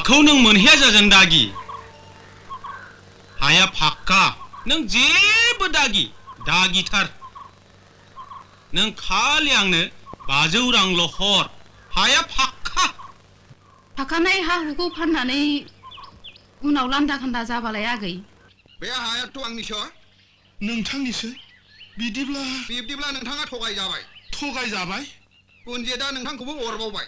हाखौ नों मोनहैया जाजों दागि हाया फाक्का नों जेबो दागिथार नों खालि आंनो 500 रांल' हर हाया फाक्का फाखानाय हा हुखौ फाननानै उनाव लान्दा खान्दा जाबालाय आगै बे हायाथ' आंनिसो नोंथांनिसो बिब्दिब्ला नोंथाङा थगायजाबाय गुनजेदा नोंथांखौबो अरबावबाय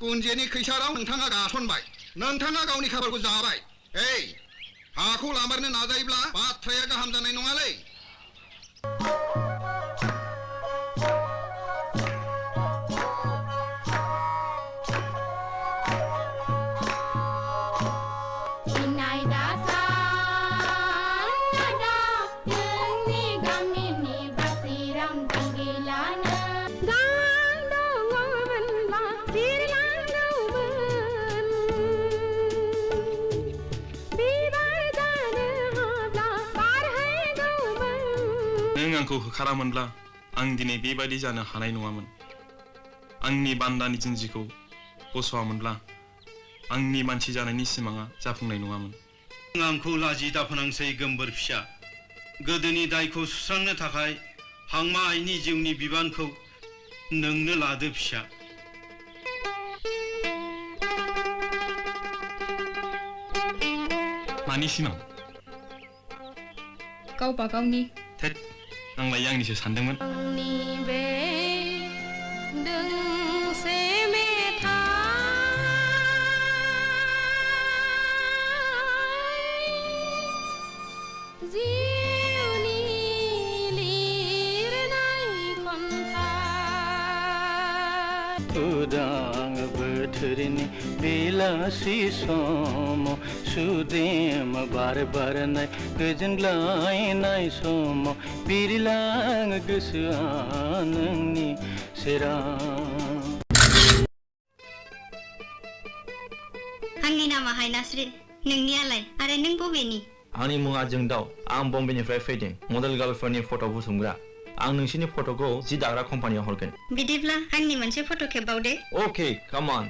गुनजेनि खैसाराव नोंथाङा गासनबाय नोंथाङा गावनि खाफालखौ जाबाय हाखौ लामारनो नाजायोब्ला बाथ्राया गाहाम जानाय नङालै नों आंखौ होखारामोनब्ला आं दिनै बेबायदि जानो हानाय नङामोन आंनि बान्दानि जिन्जिखौ बस'आमोनब्ला आंनि मानसि जानायनि सिमाङा जाफुंनाय नङामोन आंखौ लाजि दाफोनांसै गोमबोर फिसा गोदोनि दायखौ सुस्रांनो थाखाय हांमा आइनि जिउनि बिबानखौ नोंनो लादो फिसा मानि सिमां गावबा गावनि थेट आंलाय आंनिसो सानदोंमोन उदां बोथोरनि बेलासि समाव सुदेम बार बारनाय गोजोनग्लायनाय समाव बिरलाङो गोसोआ नोंनि सेराव आंनि नामा हायनास्रि नोंनियालाय आरो नों बबेनि आंनि मुङा जोंदाव आं बम्बेनिफ्राय फैदों मडेल गार्लफोरनि फट' बुथुमग्रा आं नोंसिनि फट'खौ जि दाग्रा कम्पानियाव हरगोन बिदिब्ला आंनि मोनसे फट' खेबबावदे अके काम अन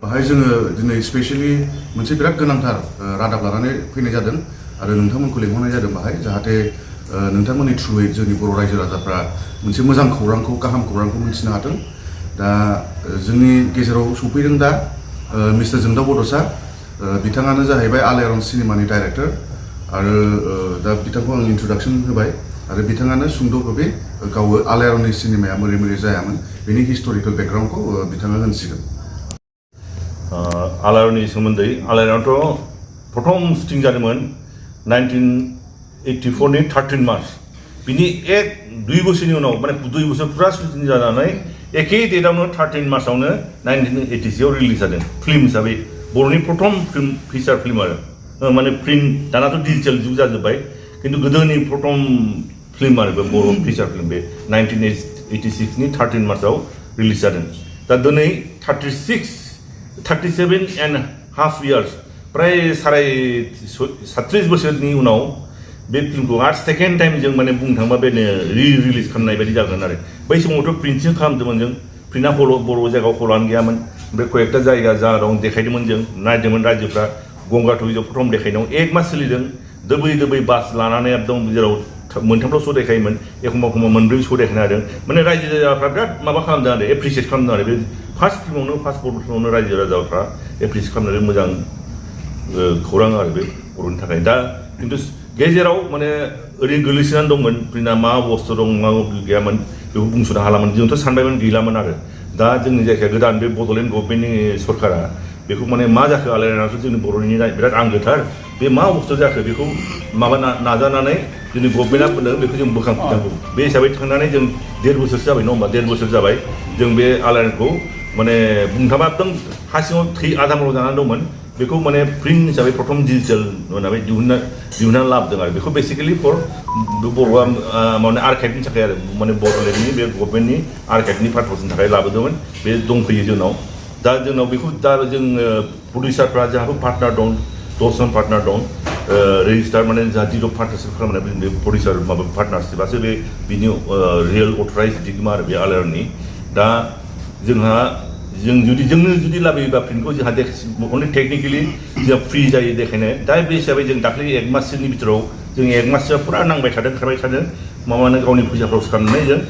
बाहाय जोङो दिनै स्पेशली मोनसे बिराद गोनांथार रादाब लानानै फैनाय जादों आरो नोंथांमोनखौ लेंहरनाय जादों बाहाय जाहाथे नोंथांमोननि थ्रुयै जोंनि बर' रायजो राजाफ्रा मोनसे मोजां खौरांखौ गाहाम खौरांखौ मिथिनो हाथों दा जोंनि गेजेराव सफैदों दा मिस्टार जोंदाव बड'सा बिथाङानो जाहैबाय यअरन सिनेमानि डाइरेक्टर आरो दा बिथांखौ आं इन्ट्रडक्सन होबाय आरो बिथाङानो सुंद'यै गावो यअरननि सिनेमाया मोरै जायामोन बेनि हिस्ट'रिकेल बेकग्राउन्डखौ बिथाङा होनसिगोन यअरननि सोमोन्दै यअरनाथ' प्रथम शुटिं जादोंमोन 1984 नि 13 मार्च बिनि 2 बोसोरनि उनाव माने 2 बोसोर फुरा शुटिं जानानै एखे डेटआवनो 13 मार्चआवनो 1986 आव रिलिज जादों फिल्म हिसाबै बर'नि प्रथम फिल्म फिचार फिल्म आरो माने प्रिन्ट दानाथ' डिजिटेल जुग जाजोब्बाय किन्तु गोदोनि प्रथम फिल्म आरो बे बर' फिचार फिल्म बे 1986 नि 13 मार्चआव रिलिज जादों दा दिनै 37.5 years प्राय 37 बोसोरनि उनाव बे फिल्मखौ आरो सेकेन्ड टाइम जों माने बुंनो थाङोबा बेनो रिलिज खालामनाय बायदि जागोन आरो बै समावथ' प्रिन्टसो खालामदोंमोन जों प्रिन्टआ बर' जायगायाव हलानो गैयामोन ओमफ्राय कयेकटा जायगा जा दं देखायदोंमोन जों नायदोंमोन रायजोफ्रा गंगा टुरिजआव प्रथम देखायनायाव 1 मास सोलिदों दोबै बास लानानै एकदम जेराव मोनथामल' शो देखायोमोन एखमबा 4 शो देखायनो हादों माने रायजो राजाफ्रा बिराद माबा खालामदों आरो एप्रिसियेट खालामदों आरो बे फार्स्ट फिल्मावनो फार्स्ट बर' फिल्मावनो रायजो राजाफ्रा एप्रिसियेट खालामनानै मोजां खौरां आरो बे बर'नि थाखाय दा किन्तु गेजेराव माने ओरैनो गोलैसोनानै दंमोन प्रिन्टआ मा अबस्था दं मा गैयामोन बेखौ बुंस'नो हालामोन जोंथ' सानबायमोन गैलामोन आरो दा जोंनि जायगाया गोदान बे बड'लेण्ड गभर्नमेन्टनि सरकारा बेखौ माने मा जाखो आलायारनाथ जोंनि बर'नि बिराद आंगोथार बे मा बुस्थु जाखो बेखौ माबा नाजानानै जोंनि गभर्नमेन्टआ बुंदों बेखौ जों बोखांफिननांगौ बे हिसाबै थांनानै जों 1.5 बोसोरसो जाबाय नङा होमबा 1.5 बोसोर जाबाय जों बे आलायारनखौ माने बुंनो थाङोबा एकदम हा सिङाव थै आधामल' जानानै दंमोन बेखौ माने प्रिन्ट हिसाबै प्रथम डिजिटेल माने दिहुननानै लाबोदों आरो बेखौ बेसिकेलि फर बर'आ माने आर्काइभनि थाखाय आरो माने बड'लेण्डनि बे गभर्नमेन्टनि आर्काइभनि पारपसनि थाखाय लाबोदोंमोन बे दंफैयो जोंनाव दा जोंनाव बेखौ दा जों प्रडिउसारफ्रा जोंहाबो पार्टनार दं 10 जन पार्टनार दं रेजिस्टार माने जोंहा डिड पार्टनारशिप खालामनाय बे प्रडिउसार माबा पार्टनारशिपासो बे बिनि रियेल अथराइज दिगमा आरो बे आलायारननि दा जोंहा जों जुदि लाबोयोबा प्रिन्टखौ जोंहा अनलि टेकनिकेलि जोंहा फ्रि जायो देखायनो दा बे हिसाबै जों दाख्लै 1 माससोनि बिथोराव जों 1 माससोआ फुरा नांबाय थादों खारबाय थादों माबानो गावनि फैसाफ्राव खालामनानै जों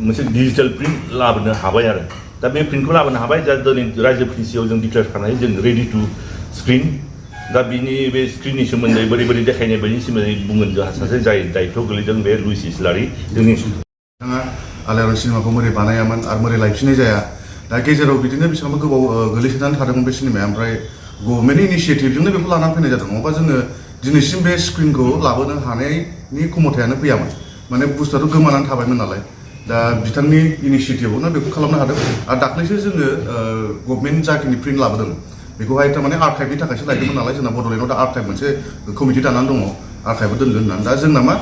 मोनसे डिजिटेल प्रिन्ट लाबोनो हाबाय आरो दा बे प्रिन्टखौ लाबोनो हाबाय दा दिनै रायजोफोरनि सिगाङाव जों डिक्लेयार खालामनाय जों रेडि टु स्क्रिन दा बिनि बे स्क्रिननि सोमोन्दै बोरै देखायनाय बेनि सोमोन्दै बुंगोन जोंहा सासे जाय दायित्व गोलैदों बे लुइस इस्लारि जोंनि बिथाङा आलायारन सिनेमाखौ मोरै बानायामोन आरो मोरै लायफिननाय जाया दा गेजेराव बिदिनो बेसेबांबा गोबाव गोलैसोनानै थादोंमोन बे सिनेमाया ओमफ्राय गभर्नमेन्टनि इनिशियेटिभजोंनो बेखौ लानानै फैनाय जादों नङाबा जोङो दिनैसिम बे स्क्रिनखौ लाबोनो हानायनि क्षमतायानो फैयामोन माने बुस्थुआथ' गोमानानै थाबायमोन नालाय दा बिथांनि इनिशियेटिभआवनो बेखौ खालामनो हादों आरो दाख्लैसो जोङो गभर्नमेन्ट जाखिनि प्रिन्ट लाबोदों बेखौहाय थारमाने आर्काइभनि थाखायसो लायदोंमोन नालाय जोंना बड'लेण्डआव दा आर्काइभ मोनसे कमिटि दानानै दङ आर्काइभआव दोनगोन होननानै दा जोंना मा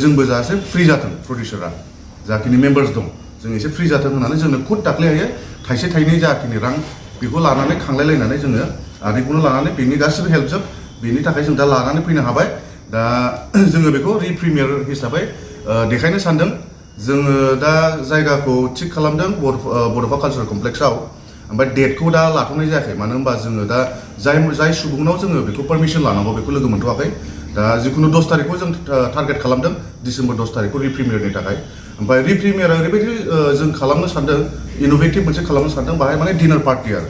जोंबो जाहाथे फ्रि जाथों प्रडिउसारा जाखिनि मेम्बार्स दं जों एसे फ्रि जाथों होननानै जोंनो खुद दाख्लैहाय थाइसे थाइनै जाखिनि रां बेखौ लानानै खांलायलायनानै जोङो आदैखौनो लानानै बेनि गासिबो हेल्पजों बेनि थाखाय जों दा लानानै फैनो हाबाय दा जोङो बेखौ रिप्रिमियार हिसाबै देखायनो सानदों जोङो दा जायगाखौ थिग खालामदों बड'फा कालचारेल कमप्लेक्सआव ओमफ्राय डेटखौ दा लाथ'नाय जायाखै मानो होनबा जोङो दा जाय सुबुंनाव जोङो बेखौ पारमिसन लानांगौ बेखौ लोगो मोनथ'वाखै दा जिखुनु 10 तारिखखौ जों टारगेट खालामदों डिसेम्बर 10 तारिखखौ रिप्रिमियारनि थाखाय ओमफ्राय रिप्रिमियारा ओरैबायदि जों खालामनो सानदों इनोभेटिभ मोनसे खालामनो सानदों बाहाय माने डिनार पार्टि आरो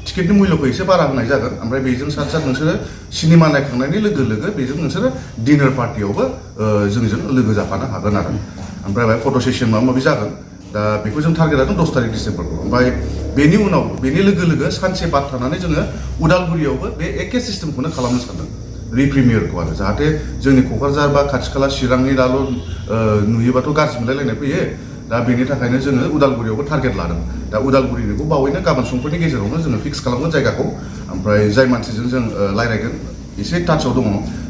टिकेटनि मुल्यखौ एसे बारा होनाय जागोन ओमफ्राय बेजों साथ नोंसोरो सिनेमा नायखांनायनि लोगो लोगो बेजों नोंसोरो डिनार पार्टियावबो जोंजों लोगो जाफानो हागोन आरो ओमफ्राय बेहाय फट' सेसन माबा माबि जागोन दा बेखौ जों टारगेट लादों 10 तारिख डिसेम्बरखौ ओमफ्राय बेनि उनाव बेनि लोगो लोगो सानसे बाद थानानै जोङो उदालगुरियावबो बे एखे सिस्टेमखौनो खालामनो सानदों रिप्रिमियारखौ आरो जाहाथे जोंनि क'क्राझार बा खाथि खाला चिरांनि दाल' नुयोबाथ' गाज्रि मोनलायलायनाय फैयो दा बेनि थाखायनो जोङो उदालगुरियावबो टारगेट लादों दा उदालगुरिनिखौ बावैनो गाबोन समफोरनि गेजेरावनो जोङो फिक्स खालामगोन जायगाखौ ओमफ्राय जाय मानसिजों जों रायज्लायगोन एसे टाचाव दङ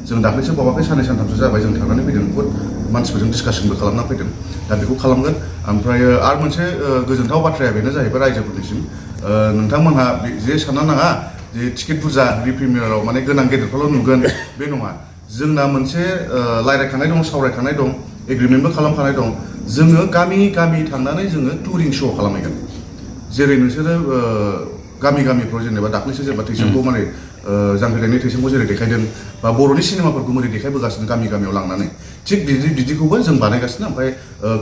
जों दाख्लैसो बावाखै साननै सानथामसो जाबाय जों थांनानै फैदों बहुद मानसिफोरजों डिसकासनबो खालामना फैदों दा बेखौ खालामगोन ओमफ्राय आरो मोनसे गोजोनथाव बाथ्राया बेनो जाहैबाय रायजोफोरनिसिम नोंथांमोनहा जे सानना नाङा जे टिकेट बुरजा रिप्रिमियाराव माने गोनां गेदेरखौल' नुगोन बे नङा जोंना मोनसे रायज्लायखानाय दं सावरायखानाय दं एग्रिमेन्टबो खालामखानाय दं जोङो गामि गामि थांनानै जोङो टुरिं श' खालामहैगोन जेरै नोंसोरो गामिफ्राव जेनेबा दाख्लैसो जेनेबा थैसामखौ माने जांख्रिथायनि थैसामखौ जेरै देखायदों बा बर'नि सिनेमाफोरखौ मोरै देखायबोगासिनो गामियाव लांनानै थिग बिदिखौबो जों बानायगासिनो ओमफ्राय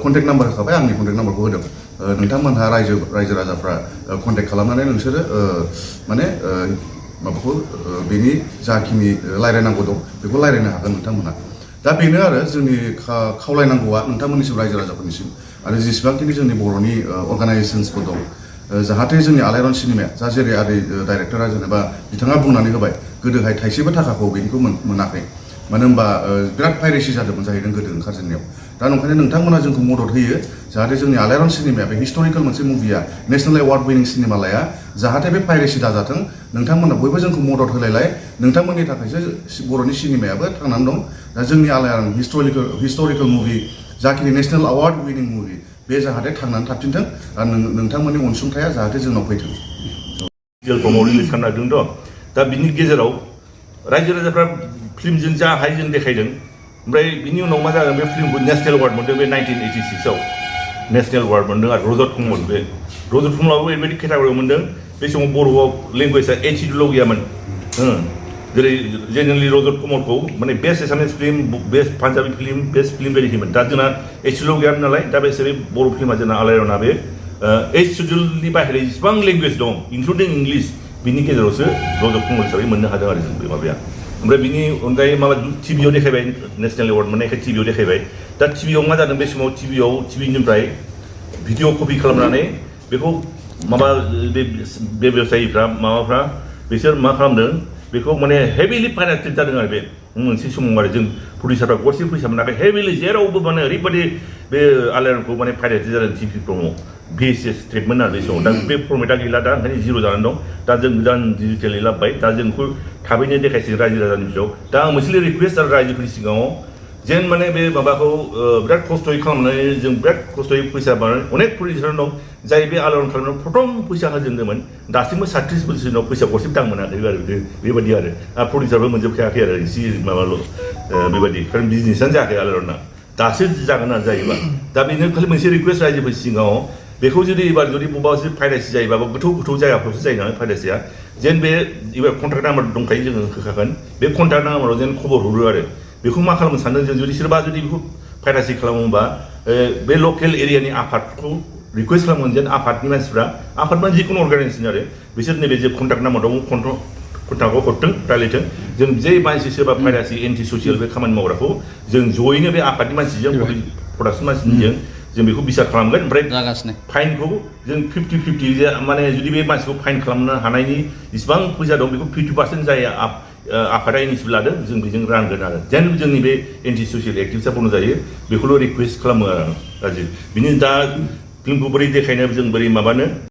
कन्टेक्ट नाम्बार होखाबाय आंनि कन्टेक्ट नाम्बारखौ होदों नोंथांमोनहा रायजो राजाफ्रा कन्टेक्ट खालामनानै नोंसोरो माने माबाखौ बेनि जाखिनि रायज्लायनांगौ दं बेखौ रायज्लायनो हागोन नोंथांमोनहा दा बेनो आरो जोंनि खावलायनांगौआ नोंथांमोननिसिम रायजो राजाफोरनिसिम आरो जेसेबांखिनि जोंनि बर'नि अर्गानाइजेसन्सफोर दं जाहाथे जोंनि आलायारन सिनेमाया जा जेरै आदै डाइरेक्टरा जेनेबा बिथाङा बुंनानै होबाय गोदोहाय थाइसेबो थाखाखौ बेनिखौ मोनाखै मानो होनबा बिराद पाइरेसि जादोंमोन जाहैदों गोदो ओंखारजेननायाव दा नंखायनो नोंथांमोना जोंखौ मदद होयो जाहाथे जोंनि आलायारन सिनेमाया बे हिस्ट'रिकेल मोनसे मुभिया नेसनेल एवार्ड विनिं सिनेमा लाया जाहाथे बे पाइरेसि दाजाथों नोंथांमोना बयबो जोंखौ मदद होलायलाय नोंथांमोननि थाखायसो बर'नि सिनेमायाबो थांनानै दं दा जोंनि आलायारन हिस्ट'रिकेल मुभि जाखिनि नेसनेल एवार्ड विनिं मुभि बे जाहाथे थांनानै थाफिनथों आरो नोंथांमोननि अनसुंथाया जाहाथे जोंनाव फैथों डिजिटेल फर्मआव रिलिज खालामदों दा बिनि गेजेराव रायजो राजाफ्रा फिल्मजों जा हायो जों देखायदों ओमफ्राय बिनि उनाव मा जागोन बे फिल्मखौ नेसनेल एवार्ड मोनदों बे 1986आव नेसनेल एवार्ड मोनदों आरो रजत कमल बे रजत कमलाबो ओरैबायदि केटागरियाव मोनदों बे समाव बर'आव लेंगुवेजआ एचडुल' गैयामोन जेरै जेनेरेलि रजत कमलखौ माने best Assamese film best Punjabi film best film बायदि होयोमोन दा जोंना एचडुल' गैयामोन नालाय दा बे हिसाबै बर' फिल्मा जोंना आलायारना बे एचडुलनि बाहेरा जेसेबां लेंगुवेज दं इनक्लुडिं इंलिश बिनि गेजेरावसो रजत कमल हिसाबै मोननो हादों आरो जों बे माबाया ओमफ्राय बिनि अनगायै माबा टिभिआव देखायबाय नेसनेल एवार्ड मोननायखाय टिभिआव देखायबाय दा टिभिआव मा जादों बे समाव टिभिनिफ्राय भिडिअ कपि खालामनानै बेखौ माबा बे बेबसायिफ्रा माबाफ्रा बिसोर मा खालामदों बेखौ माने हेभिलि फाइनेन्सड जादों आरो बे मोनसे समाव आरो जों प्रडिउसारफ्रा गरसे फैसा मोनाखै हेभिलि जेरावबो माने ओरैबायदि बे आलायारनखौ माने फाइनेन्सड जादों टिभि प्रम'आव VHS ट्रिटमेन्ट आरो बे समाव दा बे फर्मेटआ गैला दा ओंखायनो जिर' जानानै दं दा जों गोदान डिजिटेलि लाबोबाय दा जों बेखौ थाबैनो देखायसिगोन रायजो राजानि बिजौआव दा आं मोनसे रिकुवेस्ट आरो रायजोफोरनि सिगाङाव जेन माने बे माबाखौ बिराद खस्थ'यै खालामनानै जों बिराद खस्थ'यै फैसा बानाय अनेक प्रडिउसार दं जाय बे आलायारन खालामनायाव प्रथम फैसा होजेनदोंमोन दासिमबो 37 बोसोरनि उनाव फैसा गरसेबो दां मोनाखै आरो बेबायदि आरो प्रडिउसारबो मोनजोबखायाखै आरो एसे माबाल' बेबायदि खारन बिजनेसानो जायाखै आलायारना दासो जागोन आरो जायोबा दा बेनो खालि मोनसे रिकुवेस्ट रायजोफोरनि सिगाङाव बेखौ जुदि एबार जुदि बबेबा एसे फाइनान्स जायोबा गोथौ गोथौ जायगाफ्रावसो जायो नालाय फाइनान्सआ जेन बे एबार कन्ट्राक्ट नाम्बार दंखायो जोङो होखागोन बे कन्ट्राक्ट नाम्बाराव जेन खबर हरो आरो बेखौ मा खालामनो सानदों जों जुदि सोरबा जुदि बेखौ फाइनान्स खालामोबा बे लकेल एरियानि आफादखौ रिकुवेस्ट खालामगोन जेन आफादनि मानसिफ्रा आफाद माने जिखुनु अर्गानाइजेसन आरो बिसोर नैबे जे कन्ट्राक्ट नाम्बार दं कन्ट्राक्टखौ हरथों रायलायथों जों जे मानसि सोरबा फाइनान्स एन्टि ससियेल बे खामानि मावग्राखौ जों जयैनो बे आफादनि मानसिजों प्रडाक्सन मानसिजों जों बेखौ बिसार खालामगोन ओमफ्राय फाइनखौ जों 50-50 माने जुदि बे मानसिखौ फाइन खालामनो हानायनि जेसेबां फैसा दं बेखौ 50% जाय आफादा इनिसियेटिभ लादों जों बेजों रानगोन आरो जेन जोंनि बे एन्टि ससियेल एक्टिभिटिया बन्द जायो बेखौल' रिकुवेस्ट खालामो आरो बिनि दा फिल्मखौ बोरै देखायनो जों बोरै माबानो